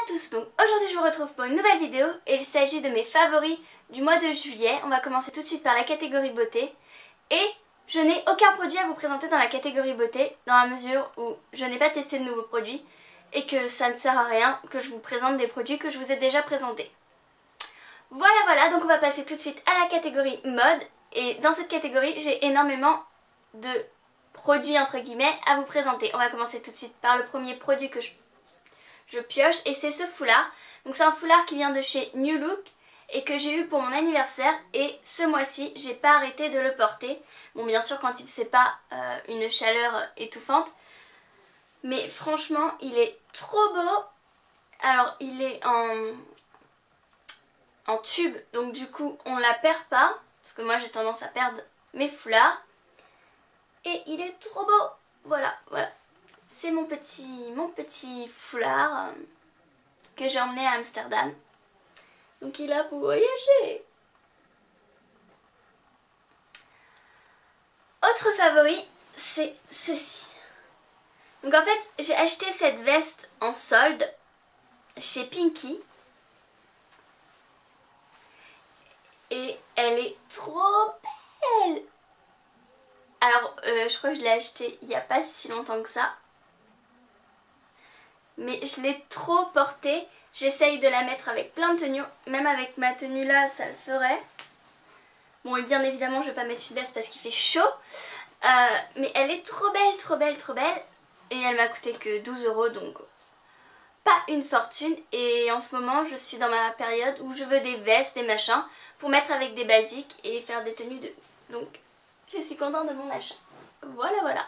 à tous, donc aujourd'hui je vous retrouve pour une nouvelle vidéo et il s'agit de mes favoris du mois de juillet. On va commencer tout de suite par la catégorie beauté et je n'ai aucun produit à vous présenter dans la catégorie beauté dans la mesure où je n'ai pas testé de nouveaux produits et que ça ne sert à rien que je vous présente des produits que je vous ai déjà présentés. Voilà, donc on va passer tout de suite à la catégorie mode et dans cette catégorie j'ai énormément de produits entre guillemets à vous présenter. On va commencer tout de suite par le premier produit que je pioche et c'est ce foulard. Donc c'est un foulard qui vient de chez New Look et que j'ai eu pour mon anniversaire et ce mois-ci j'ai pas arrêté de le porter. Bon bien sûr quand il ne fait pas une chaleur étouffante, mais franchement il est trop beau. Alors il est en tube donc du coup on la perd pas parce que moi j'ai tendance à perdre mes foulards et il est trop beau. Voilà. C'est mon petit foulard que j'ai emmené à Amsterdam. Donc il a voyagé. Autre favori, c'est ceci. Donc en fait, j'ai acheté cette veste en solde chez Pinky. Et elle est trop belle. Alors, je crois que je l'ai achetée il n'y a pas si longtemps que ça. Mais je l'ai trop portée. J'essaye de la mettre avec plein de tenues. Même avec ma tenue là, ça le ferait. Bon, et bien évidemment, je vais pas mettre une veste parce qu'il fait chaud. Mais elle est trop belle. Et elle m'a coûté que 12 €, donc pas une fortune. Et en ce moment, je suis dans ma période où je veux des vestes, des machins, pour mettre avec des basiques et faire des tenues de ouf. Donc, je suis contente de mon achat. Voilà.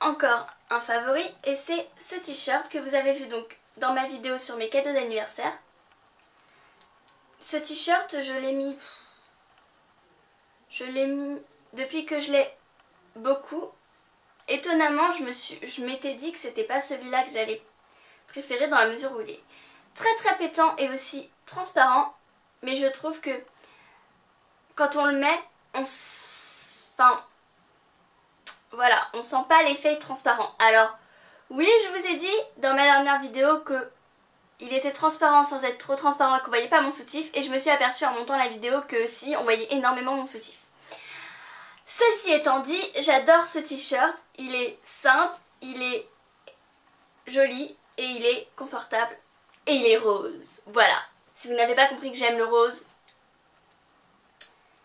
Encore un favori et c'est ce t-shirt que vous avez vu donc dans ma vidéo sur mes cadeaux d'anniversaire. Ce t-shirt je l'ai mis depuis que je l'ai beaucoup. Étonnamment je m'étais dit que c'était pas celui-là que j'allais préférer dans la mesure où il est très pétant et aussi transparent, mais je trouve que quand on le met on sent pas l'effet transparent. Alors oui, je vous ai dit dans ma dernière vidéo que il était transparent sans être trop transparent et qu'on voyait pas mon soutif, et je me suis aperçue en montant la vidéo que si, on voyait énormément mon soutif. Ceci étant dit, j'adore ce t-shirt, il est simple, il est joli et il est confortable et il est rose. Voilà, si vous n'avez pas compris que j'aime le rose,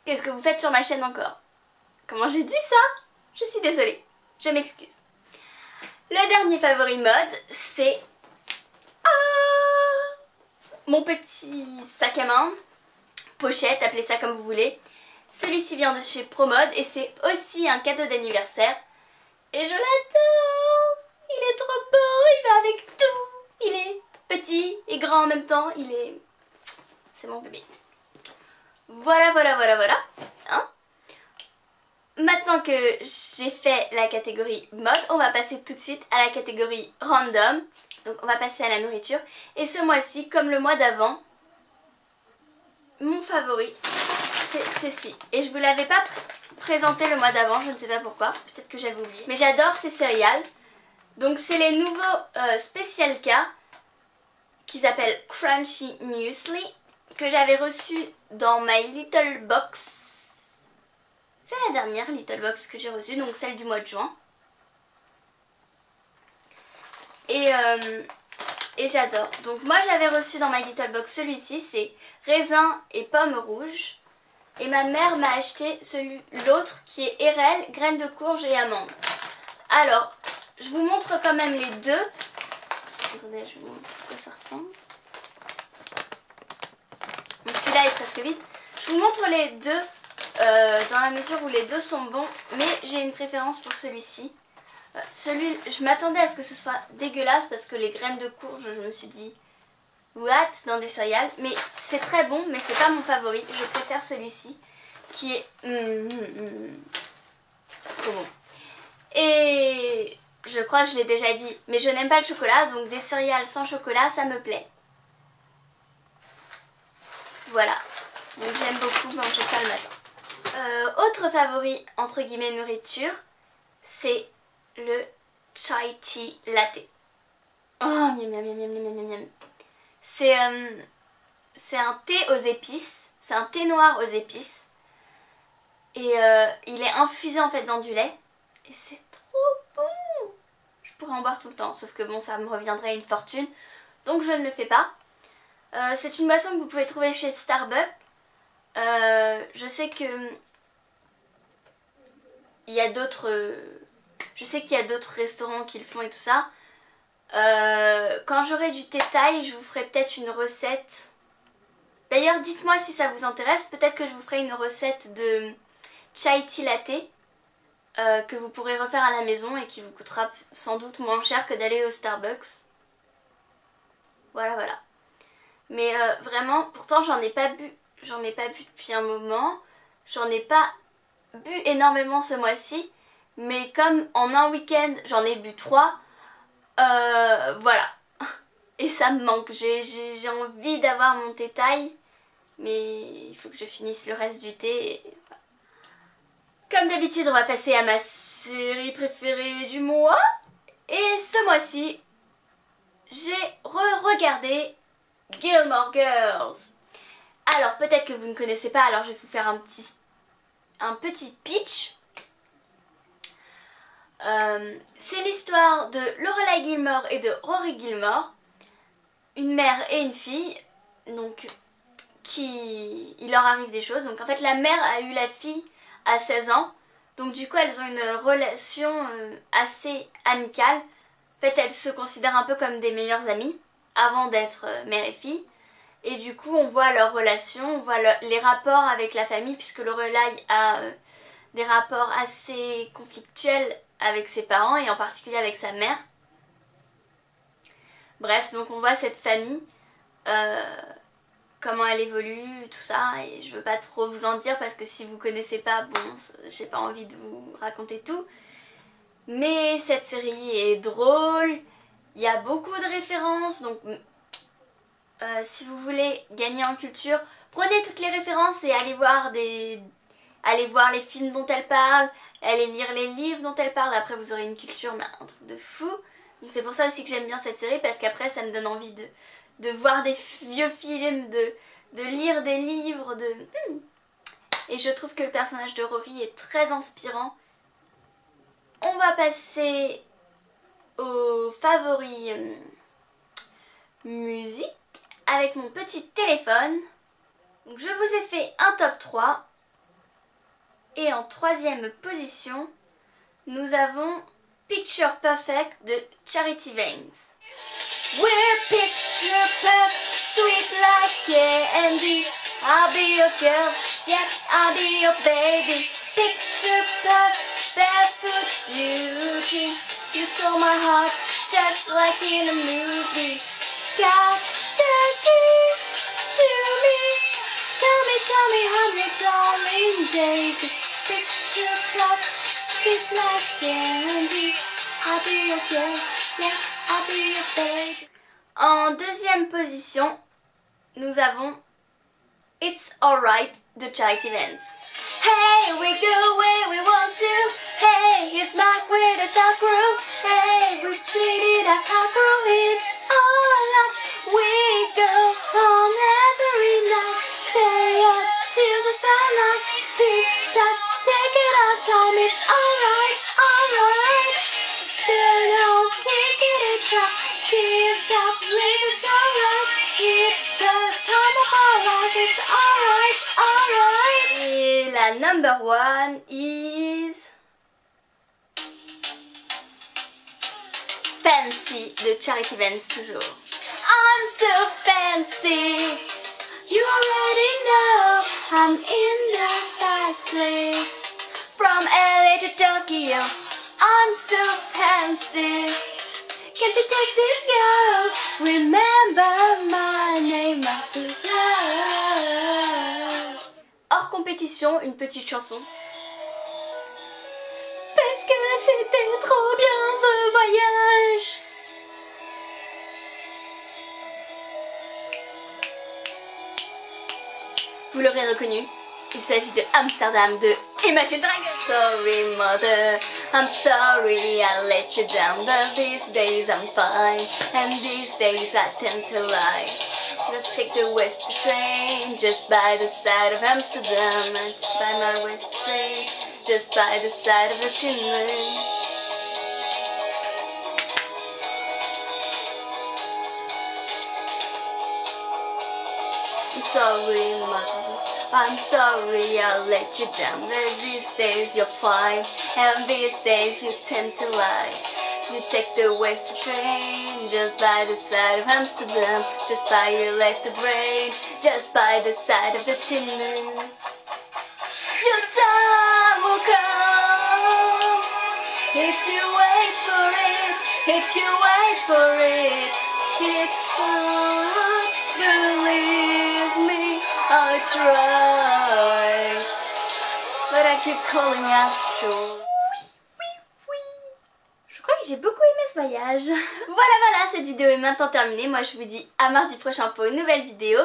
qu'est-ce que vous faites sur ma chaîne encore? Comment j'ai dit ça? Je suis désolée, je m'excuse. Le dernier favori mode, c'est mon petit sac à main, pochette, appelez ça comme vous voulez. Celui-ci vient de chez Promode et c'est aussi un cadeau d'anniversaire. Et je l'adore! Il est trop beau, il va avec tout. Il est petit et grand en même temps, c'est mon bébé. Voilà. Hein? Maintenant que j'ai fait la catégorie mode, on va passer tout de suite à la catégorie random. Donc on va passer à la nourriture. Et ce mois-ci, comme le mois d'avant, mon favori, c'est ceci. Et je vous l'avais pas présenté le mois d'avant, je ne sais pas pourquoi. Peut-être que j'avais oublié. Mais j'adore ces céréales. Donc c'est les nouveaux Special K qui s'appellent Crunchy Muesli, que j'avais reçus dans my Little Box. C'est la dernière Little Box que j'ai reçue, donc celle du mois de juin. Et j'adore. Donc moi j'avais reçu dans my Little Box celui-ci, c'est raisin et pomme rouge. Et ma mère m'a acheté l'autre qui est érelle, graines de courge et amandes. Alors, je vous montre quand même les deux. Attendez, je vous montre à quoi ça ressemble. Bon, celui-là est presque vide. Je vous montre les deux dans la mesure où les deux sont bons, mais j'ai une préférence pour celui-ci. Je m'attendais à ce que ce soit dégueulasse parce que les graines de courge, je me suis dit what dans des céréales, mais c'est très bon, mais c'est pas mon favori. Je préfère celui-ci qui est trop bon. Et je crois que je l'ai déjà dit, mais je n'aime pas le chocolat, donc des céréales sans chocolat, ça me plaît. Voilà, donc j'aime beaucoup manger ça le matin. Autre favori entre guillemets nourriture, c'est le chai chai tea latte. Oh, miam miam miam miam miam miam miam. C'est un thé aux épices. C'est un thé noir aux épices. Et il est infusé en fait dans du lait. Et c'est trop bon. Je pourrais en boire tout le temps. Sauf que bon, ça me reviendrait une fortune. Donc je ne le fais pas. C'est une boisson que vous pouvez trouver chez Starbucks. Je sais que il y a d'autres restaurants qui le font et tout ça. Quand j'aurai du thé thaï, je vous ferai peut-être une recette. D'ailleurs, dites-moi si ça vous intéresse. Peut-être que je vous ferai une recette de chai tea latte que vous pourrez refaire à la maison et qui vous coûtera sans doute moins cher que d'aller au Starbucks. Voilà, voilà. Mais vraiment, pourtant j'en ai pas bu depuis un moment. J'en ai pas bu énormément ce mois-ci. Mais comme en un week-end j'en ai bu 3, voilà. Et ça me manque. J'ai envie d'avoir mon thé thaï. Mais il faut que je finisse le reste du thé. Et voilà. Comme d'habitude, on va passer à ma série préférée du mois. Et ce mois-ci, j'ai regardé Gilmore Girls. Alors peut-être que vous ne connaissez pas, alors je vais vous faire un petit pitch. C'est l'histoire de Lorelai Gilmore et de Rory Gilmore, une mère et une fille, donc il leur arrive des choses. Donc en fait la mère a eu la fille à 16 ans, donc du coup elles ont une relation assez amicale. En fait elles se considèrent un peu comme des meilleures amies avant d'être mère et fille. Et du coup on voit leur relation, on voit les rapports avec la famille, puisque Lorelai a des rapports assez conflictuels avec ses parents et en particulier avec sa mère. Bref, donc on voit cette famille, comment elle évolue, tout ça, et je veux pas trop vous en dire parce que si vous connaissez pas, bon, j'ai pas envie de vous raconter tout. Mais cette série est drôle, il y a beaucoup de références, donc si vous voulez gagner en culture, prenez toutes les références et allez voir les films dont elle parle, allez lire les livres dont elle parle. Après vous aurez une culture, mais un truc de fou. Donc c'est pour ça aussi que j'aime bien cette série, parce qu'après ça me donne envie de voir des vieux films, de lire des livres, Et je trouve que le personnage de Rory est très inspirant. On va passer aux favoris musique avec mon petit téléphone. Donc je vous ai fait un top 3. Et en troisième position, nous avons Picture Perfect de Charity Veins. We're picture perfect, sweet like candy. I'll be your girl, yeah, I'll be your baby. Picture perfect, barefoot beauty. You stole my heart, just like in a movie. Got the key to me. Tell me, honey, darling Daisy. Picture perfect, sweet like candy. I'll be your girl, yeah, I'll be your baby. En deuxième position, nous avons It's Alright de Charity Veins. Hey, we go where we want to. Hey, it's Mac with a top crew. Hey, we played it at our crew. It's alright. We go on every night. Stay up till the sunlight. Tick tock, take it our time. It's alright, alright. Turn on, kick it and try. Kids up, live it's alright. It's the time of our life. It's alright, alright. Et la number one is Fancy de Charity Veins toujours. I'm so fancy. You already know I'm in the fast lane. From LA to Tokyo, I'm so fancy. Can't you taste this girl? Remember my name of love. Hors compétition, une petite chanson. Parce que c'était trop bien ce voyage. Vous l'aurez reconnu, il s'agit de Amsterdam de Imagine Dragons. Sorry mother, I'm sorry I let let you down, but these days I'm fine, and these days I tend to lie. Let's take the West train, just by the side of Amsterdam, and by my West train, just by the side of the Tin Man. I'm sorry, mother, I'm sorry I let you down, but these days you're fine, and these days you tend to lie. You take the West train, just by the side of Amsterdam, just by your left brain, just by the side of the Tin Man. Your time will come, if you wait for it, if you wait for it, it's hard, believe me, I try, but I keep calling out short. Je crois que j'ai beaucoup aimé ce voyage. Voilà, cette vidéo est maintenant terminée. Moi je vous dis à mardi prochain pour une nouvelle vidéo.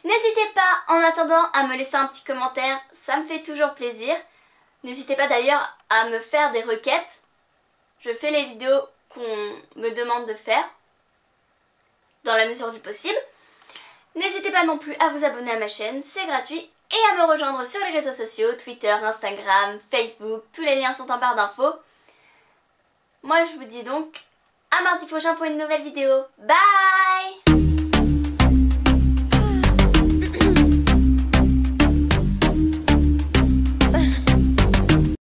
N'hésitez pas en attendant à me laisser un petit commentaire, ça me fait toujours plaisir. N'hésitez pas d'ailleurs à me faire des requêtes. Je fais les vidéos qu'on me demande de faire, dans la mesure du possible. N'hésitez pas non plus à vous abonner à ma chaîne, c'est gratuit. Et à me rejoindre sur les réseaux sociaux, Twitter, Instagram, Facebook, tous les liens sont en barre d'infos. Moi je vous dis donc à mardi prochain pour une nouvelle vidéo. Bye!